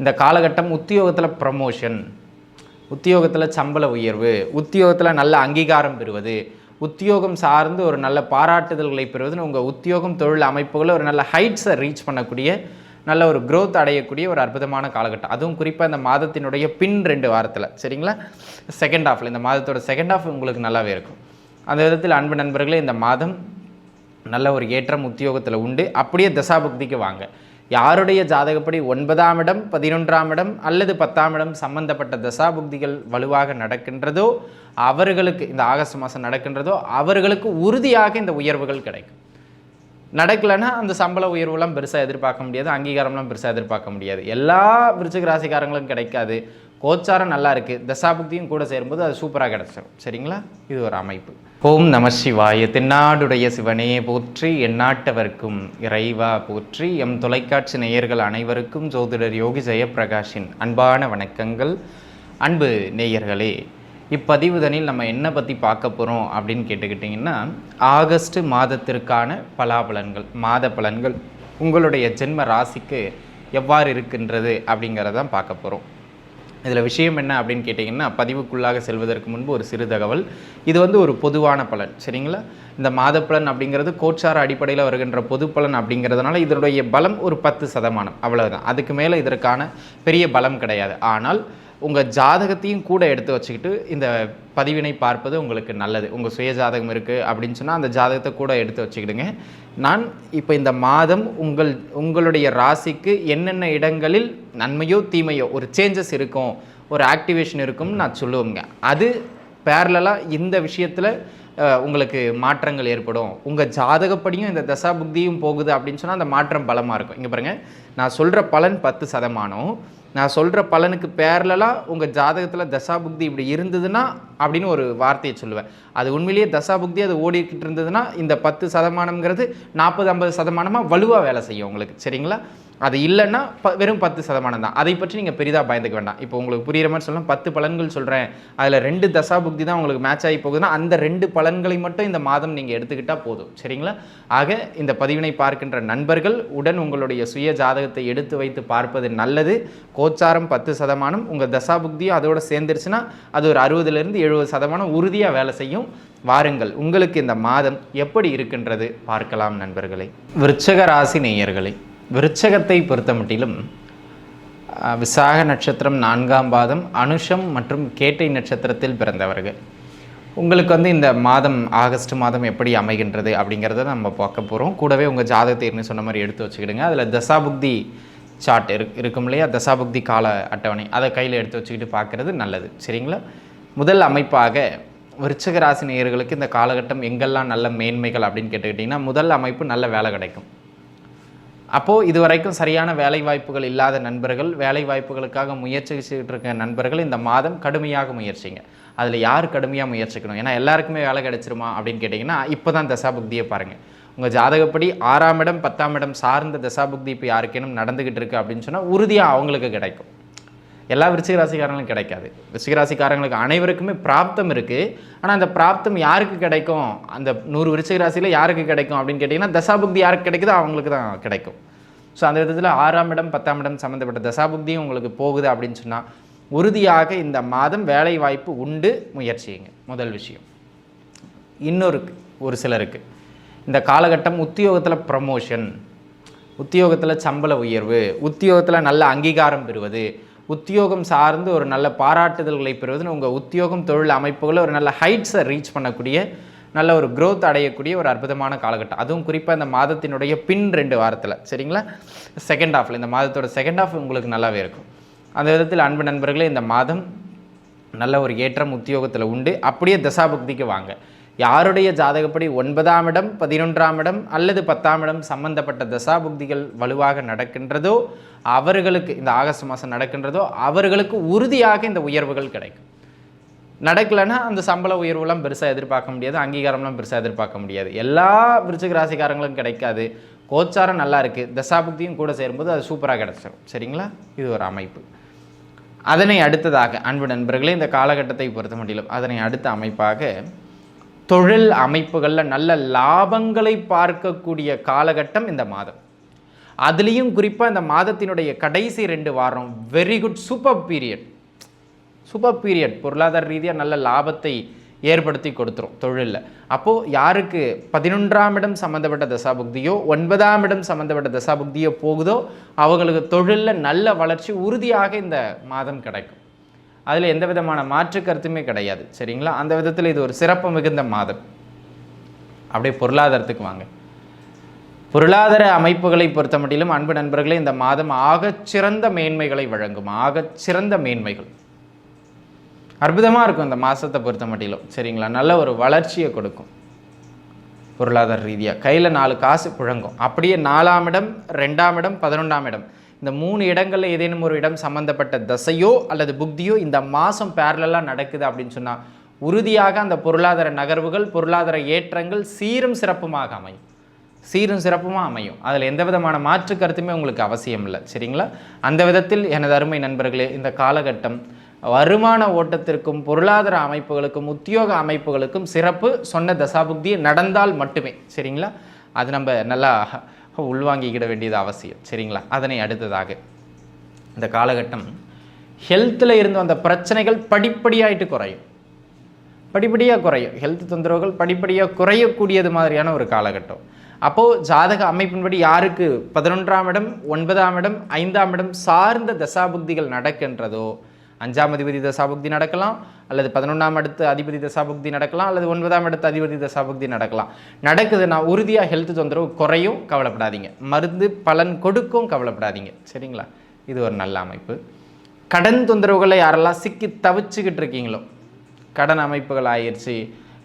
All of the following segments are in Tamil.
இந்த காலகட்டம் உத்தியோகத்தில் ப்ரமோஷன், உத்தியோகத்தில் சம்பள உயர்வு, உத்தியோகத்தில் நல்ல அங்கீகாரம் பெறுவது, உத்தியோகம் சார்ந்து ஒரு நல்ல பாராட்டுதல்களை பெறுவதுன்னு உங்கள் உத்தியோகம் தொழில் அமைப்புகளில் ஒரு நல்ல ஹைட்ஸை ரீச் பண்ணக்கூடிய நல்ல ஒரு க்ரோத் அடையக்கூடிய ஒரு அற்புதமான காலகட்டம். அதுவும் குறிப்பாக இந்த மாதத்தினுடைய பின் 2 வாரத்தில், சரிங்களா, செகண்ட் ஹாஃபில், இந்த மாதத்தோட செகண்ட் ஹாஃப் உங்களுக்கு நல்லாவே இருக்கும். அந்த விதத்தில் அன்பு நண்பர்களே, இந்த மாதம் நல்ல ஒரு ஏற்றம் உத்தியோகத்தில் உண்டு. அப்படியே தசாபுக்திக்கு வாங்க. யாருடைய ஜாதகப்படி 9ஆம் இடம், 11ஆம் இடம் அல்லது 10ஆம் இடம் சம்பந்தப்பட்ட தசாபுக்திகள் வலுவாக நடக்கின்றதோ அவர்களுக்கு, இந்த ஆகஸ்ட் மாதம் நடக்கின்றதோ அவர்களுக்கு உறுதியாக இந்த உயர்வுகள் கிடைக்கும். நடக்கலைன்னா அந்த சம்பள உயர்வுலாம் பெருசாக எதிர்பார்க்க முடியாது, அங்கீகாரம்லாம் பெருசாக எதிர்பார்க்க முடியாது. எல்லா விருச்சிக ராசிக்காரங்களும் கிடைக்காது. கோச்சாரம் நல்லா இருக்குது, தசாபுக்தியும் கூட சேரும்போது அது சூப்பராக கிடச்சிடும். சரிங்களா, இது ஒரு அமைப்பு. ஓம் நம சிவாய. தென்னாடுடைய சிவனே போற்றி, எந்நாட்டவர்க்கும் இறைவா போற்றி. எம் தொலைக்காட்சி நேயர்கள் அனைவருக்கும் ஜோதிடர் யோகி ஜெயப்பிரகாஷின் அன்பான வணக்கங்கள். அன்பு நேயர்களே, இப்பதிவுதனில் நம்ம என்ன பற்றி பார்க்க போகிறோம் அப்படின்னு கேட்டுக்கிட்டிங்கன்னா, ஆகஸ்ட் மாதத்திற்கான பலாபலன்கள், மாத பலன்கள் உங்களுடைய ஜென்ம ராசிக்கு எவ்வாறு இருக்கின்றது அப்படிங்கிறதான் பார்க்க போகிறோம். இதில் விஷயம் என்ன அப்படின்னு கேட்டிங்கன்னா, பதிவுக்குள்ளாக செல்வதற்கு முன்பு ஒரு சிறு தகவல். இது ஒரு பொதுவான பலன், சரிங்களா. இந்த மாத பலன் அப்படிங்கிறது கோச்சார அடிப்படையில் வருகின்ற பொது பலன் அப்படிங்கிறதுனால இதனுடைய பலம் ஒரு 10% அவ்வளவுதான். அதுக்கு மேலே இதற்கான பெரிய பலம் கிடையாது. ஆனால் உங்கள் ஜாதகத்தையும் கூட எடுத்து வச்சுக்கிட்டு இந்த பதிவினை பார்ப்பது உங்களுக்கு நல்லது. உங்கள் சுய ஜாதகம் இருக்குது அப்படின்னு சொன்னால் அந்த ஜாதகத்தை கூட எடுத்து வச்சுக்கிடுங்க. நான் இப்போ இந்த மாதம் உங்களுடைய ராசிக்கு என்னென்ன இடங்களில் நன்மையோ தீமையோ ஒரு சேஞ்சஸ் இருக்கும், ஒரு ஆக்டிவேஷன் இருக்கும்னு நான் சொல்லுவேங்க. அது பேரலாக இந்த விஷயத்தில் உங்களுக்கு மாற்றங்கள் ஏற்படும். உங்கள் ஜாதகப்படியும் இந்த தசாபுக்தியும் போகுது அப்படின்னு சொன்னால் அந்த மாற்றம் பலமாக இருக்கும். இங்கே பாருங்கள், நான் சொல்கிற பலன் 10%. நான் சொல்கிற பலனுக்கு பேரலாக உங்கள் ஜாதகத்தில் தசாபுக்தி இப்படி இருந்ததுன்னா அப்படின்னு ஒரு வார்த்தையை சொல்லுவேன். அது உண்மையிலேயே தசாபுக்தி அது ஓடிக்கிட்டு இருந்ததுன்னா இந்த 10%ங்கிறது 40-50% வலுவாக வேலை செய்யும் உங்களுக்கு, சரிங்களா. அது இல்லைன்னா வெறும் 10% தான். அதை பற்றி நீங்கள் பெரிதாக பயந்துக்க வேண்டாம். இப்போ உங்களுக்கு புரிகிற மாதிரி சொல்லலாம், 10 பலன்கள் சொல்கிறேன், அதில் 2 தசாபுக்தி தான் உங்களுக்கு மேட்ச் ஆகி போகுதுன்னா அந்த 2 பலன்களை மட்டும் இந்த மாதம் நீங்கள் எடுத்துக்கிட்டால் போதும், சரிங்களா. ஆக இந்த பதிவினை பார்க்கின்ற நண்பர்கள் உடன் உங்களுடைய சுய ஜாதகத்தை எடுத்து வைத்து பார்ப்பது நல்லது. கோச்சாரம் 10%, உங்கள் தசாபுக்தியும் அதோடு சேர்ந்துருச்சுன்னா அது ஒரு 60-70% உறுதியாக வேலை செய்யும். வாருங்கள், உங்களுக்கு இந்த மாதம் எப்படி இருக்கின்றது பார்க்கலாம் நண்பர்களே. விருச்சிக ராசி நேயர்களே, விருச்சகத்தை பொறுத்த மட்டிலும் விசாக நட்சத்திரம் 4ஆம் பாதம், அனுஷம் மற்றும் கேட்டை நட்சத்திரத்தில் பிறந்தவர்கள் உங்களுக்கு இந்த மாதம் ஆகஸ்ட் மாதம் எப்படி அமைகின்றது அப்படிங்கிறத நம்ம பார்க்க போகிறோம். கூடவே உங்கள் ஜாதகத்தை சொன்ன மாதிரி எடுத்து வச்சுக்கிடுங்க. அதில் தசாபுக்தி சார்ட் இருக்கும் இல்லையா, தசாபுக்தி கால அட்டவணை, அதை கையில் எடுத்து வச்சுக்கிட்டு பார்க்குறது நல்லது, சரிங்களா. முதல் அமைப்பாக விருச்சிக ராசி நேயர்களுக்கு இந்த காலகட்டம் எங்கெல்லாம் நல்ல மேன்மைகள் அப்படின்னு கேட்டுக்கிட்டிங்கன்னா, முதல் அமைப்பு நல்ல வேலை கிடைக்கும். அப்போது இதுவரைக்கும் சரியான வேலை வாய்ப்புகள் இல்லாத நண்பர்கள், வேலை வாய்ப்புகளுக்காக முயற்சி செய்துட்டு இருக்க நண்பர்கள் இந்த மாதம் கடுமையாக முயற்சிங்க. அதில் யார் கடுமையாக முயற்சிக்கணும்? ஏன்னா எல்லாருக்குமே வேலை கிடைச்சிருமா அப்படின்னு கேட்டிங்கன்னா, இப்போ தான் தசாபுக்தியை பாருங்கள். உங்கள் ஜாதகப்படி 6ஆம் இடம் 10ஆம் இடம் சார்ந்த தசாபுக்தி இப்போ யாருக்கேனும் நடந்துக்கிட்டு இருக்குது அப்படின்னு சொன்னால் உறுதியாக அவங்களுக்கு கிடைக்கும். எல்லா விருச்சிக ராசிக்காரங்களும் கிடைக்காது. விருச்சிக ராசிக்காரங்களுக்கு அனைவருக்குமே பிராப்தம் இருக்குது. ஆனால் அந்த பிராப்தம் யாருக்கு கிடைக்கும்? அந்த 100 விருச்சிக ராசியில் யாருக்கு கிடைக்கும் அப்படின்னு கேட்டிங்கன்னா, தசாபுக்தி யாருக்கு கிடைக்குதோ அவங்களுக்கு தான் கிடைக்கும். ஸோ அந்த விதத்தில் 6ஆம் இடம் 10ஆம் இடம் சம்மந்தப்பட்ட தசாபுக்தியும் உங்களுக்கு போகுது அப்படின்னு சொன்னால் உறுதியாக இந்த மாதம் வேலை வாய்ப்பு உண்டு, முயற்சியுங்க. முதல் விஷயம். ஒரு சிலருக்கு இந்த காலகட்டம் உத்தியோகத்தில் ப்ரமோஷன், உத்தியோகத்தில் சம்பள உயர்வு, உத்தியோகத்தில் நல்ல அங்கீகாரம் பெறுவது, உத்தியோகம் சார்ந்து ஒரு நல்ல பாராட்டுதல்களை பெறுவதுன்னு உங்கள் உத்தியோகம் தொழில் அமைப்புகளில் ஒரு நல்ல ஹைட்ஸை ரீச் பண்ணக்கூடிய நல்ல ஒரு க்ரோத் அடையக்கூடிய ஒரு அற்புதமான காலகட்டம். அதுவும் குறிப்பாக இந்த மாதத்தினுடைய பின் 2 வாரத்தில், சரிங்களா, செகண்ட் ஹாஃபில், இந்த மாதத்தோட செகண்ட் ஹாஃப் உங்களுக்கு நல்லாவே இருக்கும். அந்த விதத்தில் அன்பு நண்பர்களே, இந்த மாதம் நல்ல ஒரு ஏற்றம் உத்தியோகத்தில் உண்டு. அப்படியே தசாபுக்திக்கு வாங்க. யாருடைய ஜாதகப்படி 9ஆம் இடம், 11ஆம் இடம் அல்லது 10ஆம் இடம் சம்பந்தப்பட்ட தசாபுக்திகள் வலுவாக நடக்கின்றதோ அவர்களுக்கு, இந்த ஆகஸ்ட் மாதம் நடக்கின்றதோ அவர்களுக்கு உறுதியாக இந்த உயர்வுகள் கிடைக்கும். நடக்கலைன்னா அந்த சம்பள உயர்வுலாம் பெருசாக எதிர்பார்க்க முடியாது, அங்கீகாரம்லாம் பெருசாக எதிர்பார்க்க முடியாது. எல்லா விருச்சிக ராசிக்காரங்களும் கிடைக்காது. கோச்சாரம் நல்லா இருக்குது, தசாபுக்தியும் கூட சேரும்போது அது சூப்பராக கிடச்சிடும், சரிங்களா. இது ஒரு அமைப்பு. அதனை அடுத்ததாக அன்பு நண்பர்களே, இந்த காலகட்டத்தை பொறுத்த மட்டிலும் அதனை அடுத்த அமைப்பாக தொழில் அமைப்புகளில் நல்ல லாபங்களை பார்க்கக்கூடிய காலகட்டம் இந்த மாதம். அதுலேயும் குறிப்பாக இந்த மாதத்தினுடைய கடைசி 2 வாரம் வெரி குட் சூப்பர் பீரியட், பொருளாதார ரீதியாக நல்ல லாபத்தை ஏற்படுத்தி கொடுத்துரும் தொழிலில். அப்போது யாருக்கு 11ஆம் இடம் சம்மந்தப்பட்ட தசாபுக்தியோ 9ஆம் இடம் சம்மந்தப்பட்ட தசாபுக்தியோ போகுதோ அவங்களுக்கு தொழிலில் நல்ல வளர்ச்சி உறுதியாக இந்த மாதம் கிடைக்கும். அதில் எந்த விதமான மாற்று கருத்துமே கிடையாது. சரிங்களா? அந்த விதத்தில் இது ஒரு சிறப்பு மிகுந்த மாதம். அப்படியே பொருளாதாரத்துக்கு வாங்க. பொருளாதார அமைப்புகளை பொறுத்த மட்டிலும் அன்பு நண்பர்களே, இந்த மாதம் ஆகச்சிறந்த மேன்மைகளை வழங்கும். ஆகச்சிறந்த மேன்மைகள் அற்புதமாக இருக்கும் இந்த மாதத்தை பொறுத்த மட்டிலும். சரிங்களா? நல்ல ஒரு வளர்ச்சியை கொடுக்கும். பொருளாதார ரீதியாக கையில் 4 காசு புழங்கும். அப்படியே 4ஆம் இடம், 2ஆம் இடம், 11ஆம் இடம், இந்த 3 இடங்களில் ஏதேனும் ஒரு இடம் சம்மந்தப்பட்ட தசையோ அல்லது புக்தியோ இந்த மாதம் பேரலாக நடக்குது அப்படின்னு சொன்னால் உறுதியாக அந்த பொருளாதார நகர்வுகள், பொருளாதார ஏற்றங்கள் சீரும் சிறப்புமாக அமையும். அதில் எந்த விதமான மாற்று கருத்துமே உங்களுக்கு அவசியம் இல்லை. சரிங்களா? அந்த விதத்தில் எனது அருமை நண்பர்களே, இந்த காலகட்டம் வருமான ஓட்டத்திற்கும் பொருளாதார அமைப்புகளுக்கும் உத்தியோக அமைப்புகளுக்கும் சிறப்பு. சொன்ன தசாபுக்தியை நடந்தால் மட்டுமே. சரிங்களா? அது நம்ம நல்லா உள்வாங்கிக்கிட வேண்டியது அவசியம். சரிங்களா? அதனை அடுத்ததாக இந்த காலகட்டம் ஹெல்த்தில் இருந்து வந்த பிரச்சனைகள் படிப்படியாக குறையும். ஹெல்த் தொந்தரவுகள் படிப்படியாக குறையக்கூடியது மாதிரியான ஒரு காலகட்டம். அப்போது ஜாதக அமைப்பின்படி யாருக்கு 11ஆம் இடம், 9ஆம் இடம், 5ஆம் இடம் சார்ந்த தசாபுக்திகள் நடக்கின்றதோ, 5ஆம் அதிபதி தசாபுக்தி நடக்கலாம், அல்லது 11ஆம் இடத்து அதிபதி தசாபுக்தி நடக்கலாம், அல்லது 9ஆம் இடத்து அதிபதி தசாபுக்தி நடக்குதுன்னா உறுதியாக ஹெல்த் தொந்தரவு குறையும். கவலைப்படாதீங்க. மருந்து பலன் கொடுக்கும். கவலைப்படாதீங்க. சரிங்களா? இது ஒரு நல்ல அமைப்பு. கடன் தொந்தரவுகளை யாரெல்லாம் சிக்கி தவிச்சுக்கிட்டு இருக்கீங்களோ, கடன் அமைப்புகள் ஆயிடுச்சு,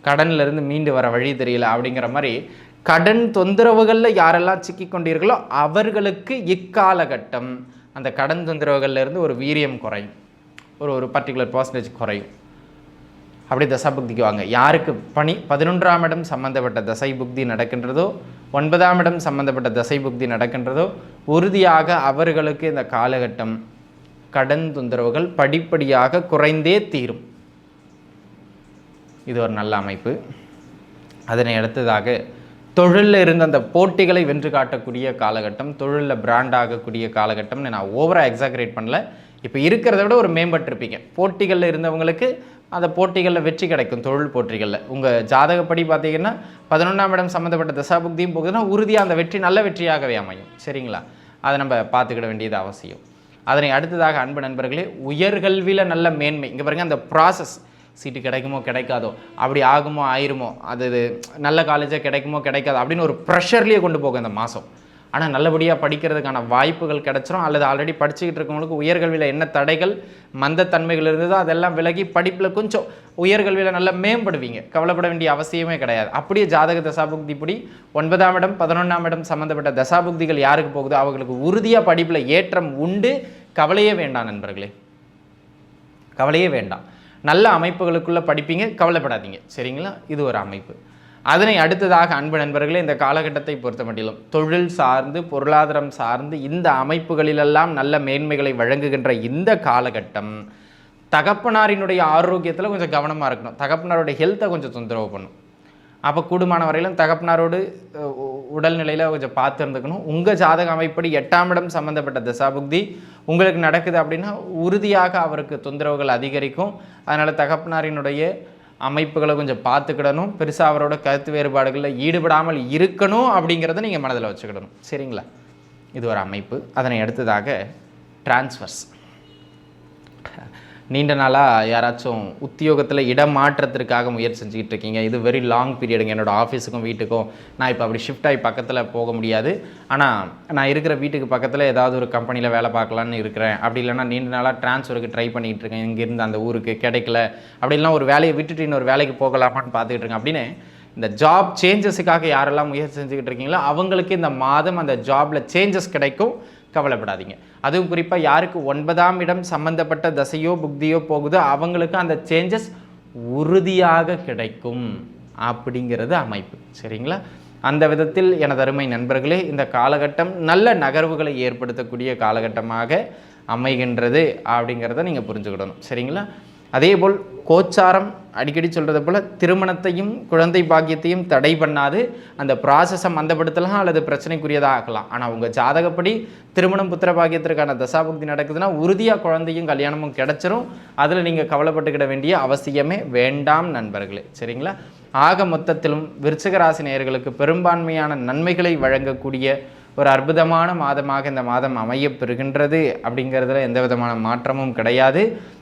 கடன்லேருந்து மீண்டு வர வழி தெரியல அப்படிங்கிற மாதிரி கடன் தொந்தரவுகளில் யாரெல்லாம் சிக்கி கொண்டீர்களோ அவர்களுக்கு இக்காலகட்டம் அந்த கடன் தொந்தரவுகள்லேருந்து ஒரு வீரியம் குறையும். ஒரு பர்டிகுலர் பர்சன்டேஜ் குறையும். அப்படி தசாபுக்திக்கு வாங்க. யாருக்கு 11ஆம் இடம் சம்மந்தப்பட்ட தசை புக்தி நடக்கின்றதோ, 9ஆம் இடம் சம்மந்தப்பட்ட தசை புக்தி நடக்கின்றதோ உறுதியாக அவர்களுக்கு இந்த காலகட்டம் கடன் தொந்தரவுகள் படிப்படியாக குறைந்தே தீரும். இது ஒரு நல்ல அமைப்பு. அதனை அடுத்ததாக தொழிலில் இருந்த அந்த போட்டிகளை வென்று காட்டக்கூடிய காலகட்டம், தொழிலில் பிராண்ட் ஆகக்கூடிய காலகட்டம்னு நான் ஓவராக எக்ஸாகரேட் பண்ணல. இப்போ இருக்கிறத விட ஒரு மேம்பட்டிருப்பீங்க. போட்டிகளில் இருந்தவங்களுக்கு அந்த போட்டிகளில் வெற்றி கிடைக்கும். தொழில் போட்டிகளில் உங்கள் ஜாதகப்படி பார்த்தீங்கன்னா 11ஆம் இடம் சம்மந்தப்பட்ட தசாபுக்தியும் போகுதுன்னா உறுதியாக அந்த வெற்றி நல்ல வெற்றியாகவே அமையும். சரிங்களா? அதை நம்ம பார்த்துக்கிட வேண்டியது அவசியம். அதனை அடுத்ததாக அன்பு நண்பர்களே, உயர்கல்வியில் நல்ல மேன்மை. இங்கே பாருங்கள், அந்த ப்ராசஸ் சீட்டு கிடைக்குமோ கிடைக்காதோ, அப்படி ஆகுமோ ஆயிருமோ, அது நல்ல காலேஜாக கிடைக்குமோ கிடைக்காதோ அப்படின்னு ஒரு ப்ரெஷர்லேயே கொண்டு போகும் இந்த மாதம். ஆனால் நல்லபடியாக படிக்கிறதுக்கான வாய்ப்புகள் கிடச்சிரும். அல்லது ஆல்ரெடி படிச்சுக்கிட்டு இருக்கவங்களுக்கு உயர்கல்வியில் என்ன தடைகள் மந்தத்தன்மைகள் இருந்ததோ அதெல்லாம் விலகி படிப்பில் கொஞ்சம் உயர்கல்வியில் நல்லா மேம்படுவீங்க. கவலைப்பட வேண்டிய அவசியமே கிடையாது. அப்படியே ஜாதக தசாபுக்திப்படி 9ஆம் இடம் 11ஆம் இடம் சம்மந்தப்பட்ட தசாபுக்திகள் யாருக்கு போகுதோ அவங்களுக்கு உறுதியாக படிப்பில் ஏற்றம் உண்டு. கவலையே வேண்டாம் நண்பர்களே, கவலையே வேண்டாம். நல்ல அமைப்புகளுக்குள்ளே படிப்பீங்க. கவலைப்படாதீங்க. சரிங்களா? இது ஒரு அமைப்பு. அதனை அடுத்ததாக அன்பு நண்பர்களே, இந்த காலகட்டத்தை பொறுத்த மட்டிலும் தொழில் சார்ந்து பொருளாதாரம் சார்ந்து இந்த அமைப்புகளிலெல்லாம் நல்ல மேன்மைகளை வழங்குகின்ற இந்த காலகட்டம் தகப்பனாரினுடைய ஆரோக்கியத்தில் கொஞ்சம் கவனமாக இருக்கணும். தகப்பனாருடைய ஹெல்த்தை கொஞ்சம் தொந்தரவு பண்ணும். அப்போ கூடுமான வரையிலும் தகப்பனாரோடு உடல்நிலையில் கொஞ்சம் பார்த்து இருந்துக்கணும். உங்கள் ஜாதக அமைப்படி 8ஆம் இடம் சம்மந்தப்பட்ட தசாபுக்தி உங்களுக்கு நடக்குது அப்படின்னா உறுதியாக அவருக்கு தொந்தரவுகள் அதிகரிக்கும். அதனால் தகப்பனாரினுடைய அமைப்புகளை கொஞ்சம் பார்த்துக்கிடணும். பெருசாக அவரோட கருத்து வேறுபாடுகளில் ஈடுபடாமல் இருக்கணும் அப்படிங்கிறத நீங்கள் மனதில் வச்சுக்கிடணும். சரிங்களா? இது ஒரு அமைப்பு. அதனை அடுத்ததாக டிரான்ஸ்ஃபர்ஸ். நீண்ட நாளாக யாராச்சும் உத்தியோகத்தில் இடம் மாற்றத்திற்காக முயற்சி செஞ்சுக்கிட்டு இருக்கீங்க. இது வெரி லாங் பீரியடுங்க. என்னோடய ஆஃபீஸுக்கும் வீட்டுக்கும் நான் இப்போ அப்படி ஷிஃப்ட் ஆகி பக்கத்தில் போக முடியாது. ஆனால் நான் இருக்கிற வீட்டுக்கு பக்கத்தில் ஏதாவது ஒரு கம்பெனியில் வேலை பார்க்கலான்னு இருக்கிறேன். அப்படி இல்லைனா நீண்ட நாளாக ட்ரான்ஸ்ஃபருக்கு ட்ரை பண்ணிகிட்டு இருக்கேன். இங்கேருந்து அந்த ஊருக்கு கிடைக்கல. அப்படி இல்லைனா ஒரு வேலையை விட்டுட்டு இன்னொரு வேலைக்கு போகலாமான்னு பார்த்துக்கிட்டு இருக்கேன். அப்படின்னு இந்த ஜாப் சேஞ்சஸுக்காக யாரெல்லாம் முயற்சி செஞ்சுக்கிட்டு இருக்கீங்களோ அவங்களுக்கு இந்த மாதம் அந்த ஜாபில் சேஞ்சஸ் கிடைக்கும். கவலைப்படாதீங்க. அதுவும் குறிப்பாக யாருக்கு 9ஆம் இடம் சம்பந்தப்பட்ட தசையோ புக்தியோ போகுதோ அவங்களுக்கு அந்த சேஞ்சஸ் உறுதியாக கிடைக்கும் அப்படிங்கிறது அமைப்பு. சரிங்களா? அந்த விதத்தில் எனது அருமை நண்பர்களே, இந்த காலகட்டம் நல்ல நகர்வுகளை ஏற்படுத்தக்கூடிய காலகட்டமாக அமைகின்றது அப்படிங்கிறத நீங்கள் புரிஞ்சுக்கிடணும். சரிங்களா? அதேபோல் கோச்சாரம் அடிக்கடி சொல்கிறது போல் திருமணத்தையும் குழந்தை பாக்கியத்தையும் தடை பண்ணாது, அந்த ப்ராசஸை மந்தப்படுத்தலாம் அல்லது பிரச்சனைக்குரியதாக ஆக்கலாம். ஆனால் உங்கள் ஜாதகப்படி திருமணம் புத்திர பாக்கியத்திற்கான தசாபுக்தி நடக்குதுன்னா உறுதியாக குழந்தையும் கல்யாணமும் கிடச்சிரும். அதில் நீங்கள் கவலைப்பட்டுக்கிட வேண்டிய அவசியமே வேண்டாம் நண்பர்களே, சரிங்களா? ஆக மொத்தத்திலும் விருச்சிக ராசி நேயர்களுக்கு பெரும்பான்மையான நன்மைகளை வழங்கக்கூடிய ஒரு அற்புதமான மாதமாக இந்த மாதம் அமையப்பெறுகின்றது. அப்படிங்கிறதுல எந்த விதமான மாற்றமும் கிடையாது.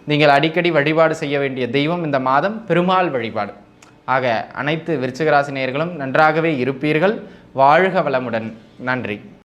நீங்கள் அடிக்கடி வழிபாடு செய்ய வேண்டிய தெய்வம் இந்த மாதம் பெருமாள் வழிபாடு. ஆக அனைத்து விருச்சிக ராசி நேயர்களும் நன்றாகவே இருப்பீர்கள். வாழ்க வளமுடன். நன்றி.